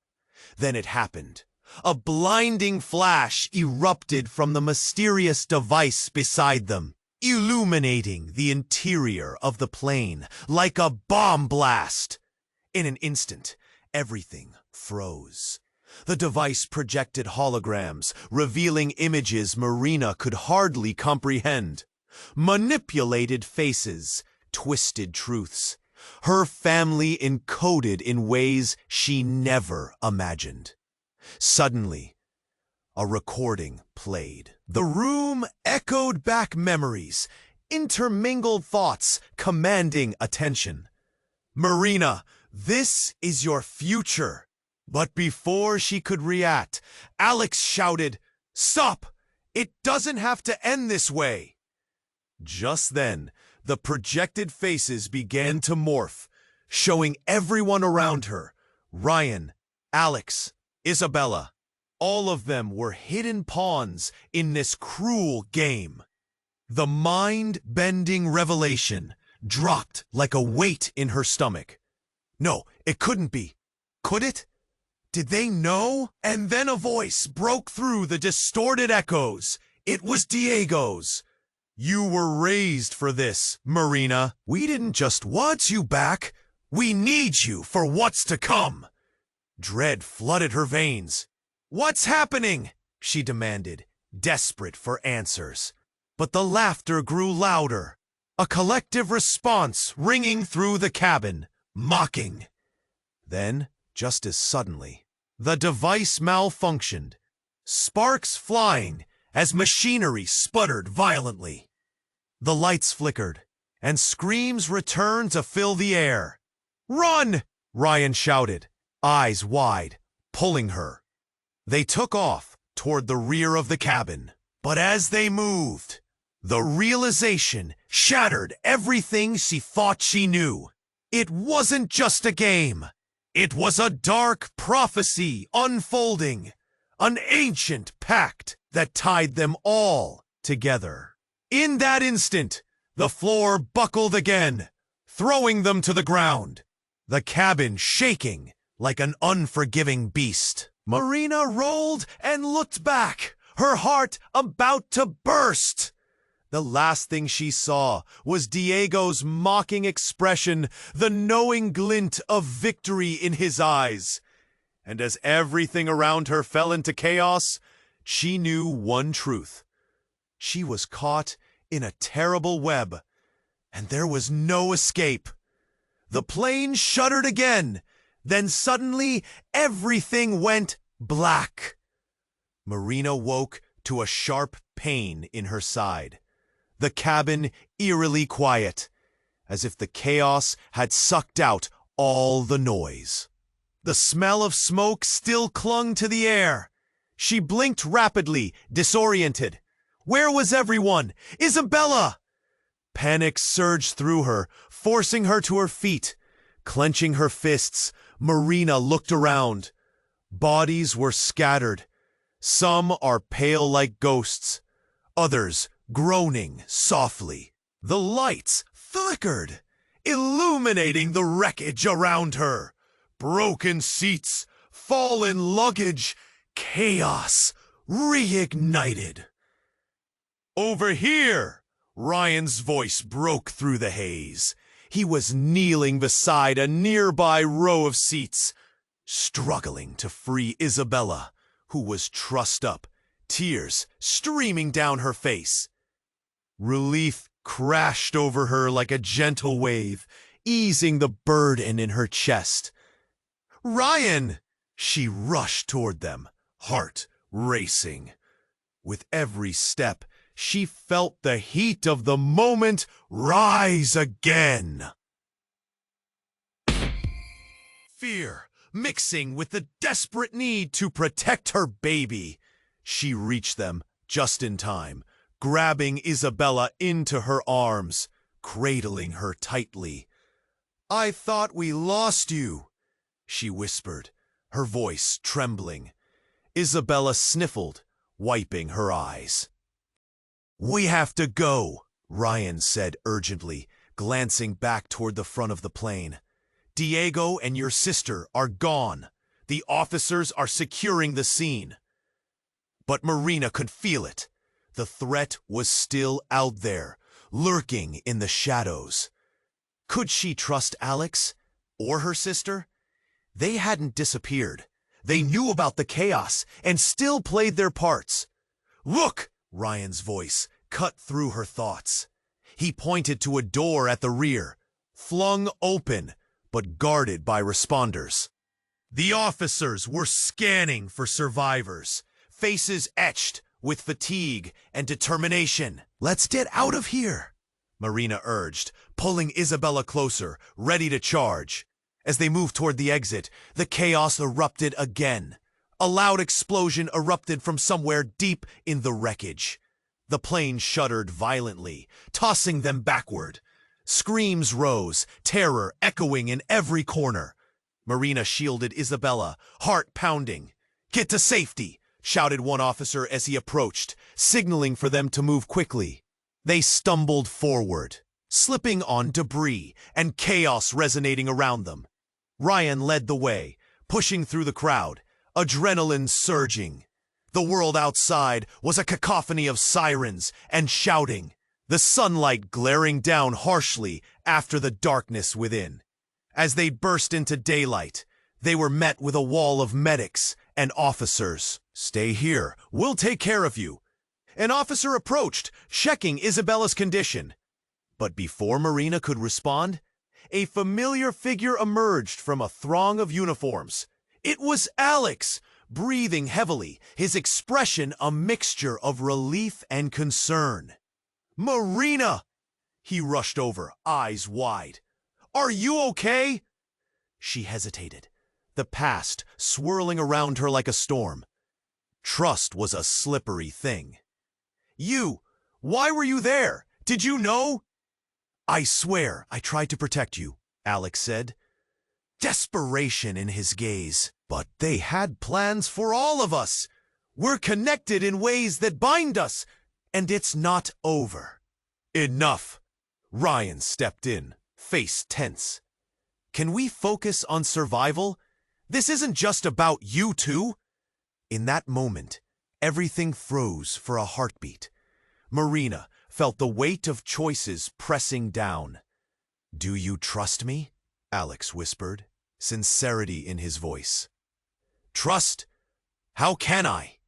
Then it happened. A blinding flash erupted from the mysterious device beside them, illuminating the interior of the plane like a bomb blast. In an instant, everything froze. The device projected holograms, revealing images Marina could hardly comprehend. Manipulated faces, twisted truths. Her family encoded in ways she never imagined. Suddenly, a recording played. The room echoed back memories, intermingled thoughts commanding attention. "Marina, this is your future." But before she could react, Alex shouted, "Stop! It doesn't have to end this way." Just then, the projected faces began to morph, showing everyone around her, Ryan, Alex, Isabella. All of them were hidden pawns in this cruel game. The mind-bending revelation dropped like a weight in her stomach. No, it couldn't be. Could it? Did they know? And then a voice broke through the distorted echoes. It was Diego's. "You were raised for this, Marina. We didn't just want you back. We need you for what's to come." Dread flooded her veins. "What's happening?" she demanded, desperate for answers. But the laughter grew louder, a collective response ringing through the cabin, mocking. Then, just as suddenly, the device malfunctioned, sparks flying as machinery sputtered violently. The lights flickered, and screams returned to fill the air. "Run!" Ryan shouted, eyes wide, pulling her. They took off toward the rear of the cabin, but as they moved, The realization shattered everything she thought she knew. It wasn't just a game. It was a dark prophecy unfolding, an ancient pact that tied them all together. In that instant, the floor buckled again, throwing them to the ground, the cabin shaking like an unforgiving beast. Marina rolled and looked back, her heart about to burst. The last thing she saw was Diego's mocking expression, the knowing glint of victory in his eyes. And as everything around her fell into chaos, she knew one truth. She was caught in a terrible web, and there was no escape. The plane shuddered again, then suddenly everything went black. Marina woke to a sharp pain in her side. The cabin eerily quiet, as if the chaos had sucked out all the noise. The smell of smoke still clung to the air. She blinked rapidly, disoriented. Where was everyone? Isabella! Panic surged through her, forcing her to her feet. Clenching her fists, Marina looked around. Bodies were scattered. Some are pale like ghosts, others groaning softly. The lights flickered, illuminating the wreckage around her. Broken seats, fallen luggage, chaos reignited. Over here! Ryan's voice broke through the haze. He was kneeling beside a nearby row of seats, struggling to free Isabella, who was trussed up, tears streaming down her face. Relief crashed over her like a gentle wave, easing the burden in her chest. Ryan! She rushed toward them, heart racing. With every step, she felt the heat of the moment rise again. Fear mixing with the desperate need to protect her baby. She reached them just in time, grabbing Isabella into her arms, cradling her tightly. "I thought we lost you," she whispered, her voice trembling. Isabella sniffled, wiping her eyes. "We have to go," Ryan said urgently, glancing back toward the front of the plane. "Diego and your sister are gone. The officers are securing the scene." But Marina could feel it. The threat was still out there, lurking in the shadows. Could she trust Alex or her sister? They hadn't disappeared. They knew about the chaos and still played their parts. "Look!" Ryan's voice cut through her thoughts. He pointed to a door at the rear, flung open, but guarded by responders. The officers were scanning for survivors, faces etched with fatigue and determination. "Let's get out of here," Marina urged, pulling Isabella closer, ready to charge. As they moved toward the exit, the chaos erupted again. A loud explosion erupted from somewhere deep in the wreckage. The plane shuddered violently, tossing them backward. Screams rose, terror echoing in every corner. Marina shielded Isabella, heart pounding. "Get to safety!" shouted one officer as he approached, signaling for them to move quickly. They stumbled forward, slipping on debris and chaos resonating around them. Ryan led the way, pushing through the crowd, adrenaline surging. The world outside was a cacophony of sirens and shouting, the sunlight glaring down harshly after the darkness within. As they burst into daylight, they were met with a wall of medics and officers. "Stay here, we'll take care of you." An officer approached, checking Isabella's condition. But before Marina could respond, a familiar figure emerged from a throng of uniforms. It was Alex, breathing heavily, his expression a mixture of relief and concern. "Marina!" He rushed over, eyes wide. "Are you okay?" She hesitated, the past swirling around her like a storm. Trust was a slippery thing. "You, Why were you there? Did you know? I swear I tried to protect you, Alex said. Desperation in his gaze. But they had plans for all of us. We're connected in ways that bind us, and it's not over. Enough. Ryan stepped in, face tense. Can we focus on survival? This isn't just about you two. In that moment, everything froze for a heartbeat. Marina felt the weight of choices pressing down. Do you trust me? Alex whispered, sincerity in his voice. Trust? How can I?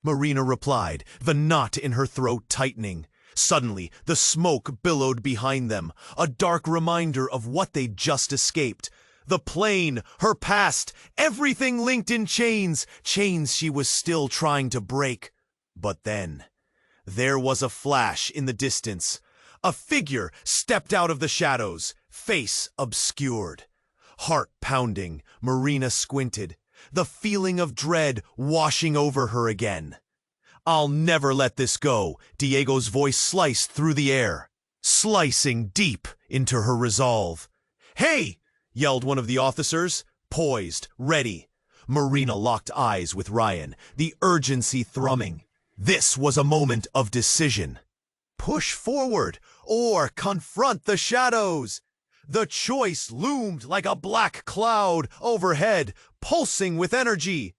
Marina replied, the knot in her throat tightening. Suddenly, the smoke billowed behind them, a dark reminder of what they'd just escaped. The plane, her past, everything linked in chains, chains she was still trying to break. But then, there was a flash in the distance. A figure stepped out of the shadows, face obscured. Heart pounding, Marina squinted, the feeling of dread washing over her again. I'll never let this go, Diego's voice sliced through the air, slicing deep into her resolve. Hey! Yelled one of the officers, poised, ready. Marina locked eyes with Ryan, the urgency thrumming. This was a moment of decision. Push forward or confront the shadows. The choice loomed like a black cloud overhead, pulsing with energy.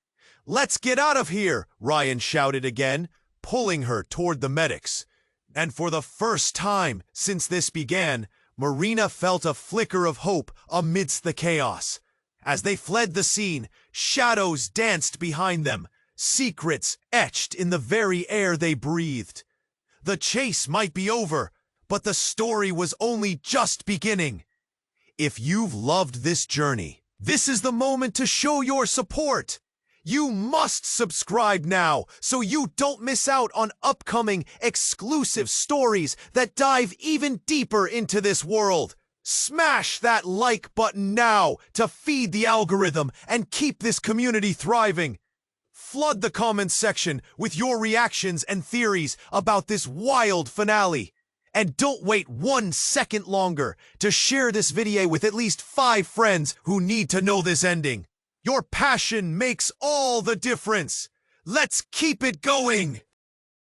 Let's get out of here, Ryan shouted again, pulling her toward the medics. And for the first time since this began, Marina felt a flicker of hope amidst the chaos. As they fled the scene, shadows danced behind them, secrets etched in the very air they breathed. The chase might be over, but the story was only just beginning. If you've loved this journey, this is the moment to show your support. You must subscribe now so you don't miss out on upcoming exclusive stories that dive even deeper into this world. Smash that like button now to feed the algorithm and keep this community thriving. Flood the comments section with your reactions and theories about this wild finale. And don't wait 1 second longer to share this video with at least 5 friends who need to know this ending. Your passion makes all the difference. Let's keep it going!